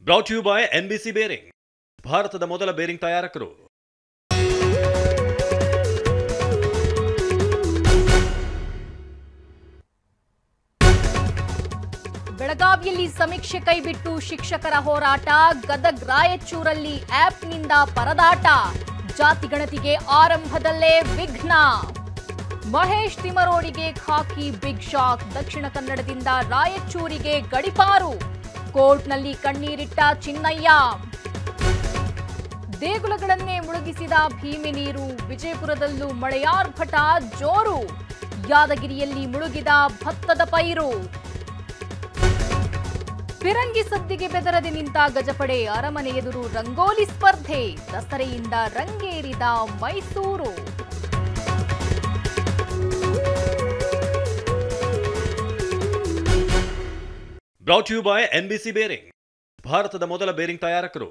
Brought you by NBC bearing, ಭಾರತದ ಮೊದಲ bearing ತಯಾರಕರು. ಬೆಳಗಾವಿಯಲ್ಲಿ ಸಮೀಕ್ಷೆ ಕೈಬಿಟ್ಟು ಶಿಕ್ಷಕರ ಹೋರಾಟ, ಗದಗ್ ರಾಯಚೂರಲ್ಲಿ ಆಪ್ನಿಂದ ಪರದಾಟ, ಜಾತಿ ಗಣತಿಗೆ ಆರಂಭದಲ್ಲೇ ವಿಘ್ನ. ಮಹೇಶ್ ತಿಮರೋಡಿಗೆ ಖಾಕಿ ಬಿಗ್ ಶಾಕ್, ದಕ್ಷಿಣ ಕನ್ನಡದಿಂದ ರಾಯಚೂರಿಗೆ ಗಡಿಪಾರು, ಕೋರ್ಟ್ನಲ್ಲಿ ಕಣ್ಣೀರಿಟ್ಟ ಚಿನ್ನಯ್ಯ. ದೇಗುಲಗಳನ್ನೇ ಮುಳುಗಿಸಿದ ಭೀಮೆ ನೀರು, ವಿಜಯಪುರದಲ್ಲೂ ಮಳೆಯಾರ್ಭಟ ಜೋರು, ಯಾದಗಿರಿಯಲ್ಲಿ ಮುಳುಗಿದ ಭತ್ತದ ಪೈರು. ಫಿರಂಗಿ ಸದ್ದಿಗೆ ಬೆದರದೆ ನಿಂತ ಗಜಪಡೆ, ಅರಮನೆ ಎದುರು ರಂಗೋಲಿ ಸ್ಪರ್ಧೆ, ದಸರೆಯಿಂದ ರಂಗೇರಿದ Mysuru. Brought you by NBC bearing, ಭಾರತದ ಮೊದಲ ಬೇರಿಂಗ್ ತಯಾರಕರು.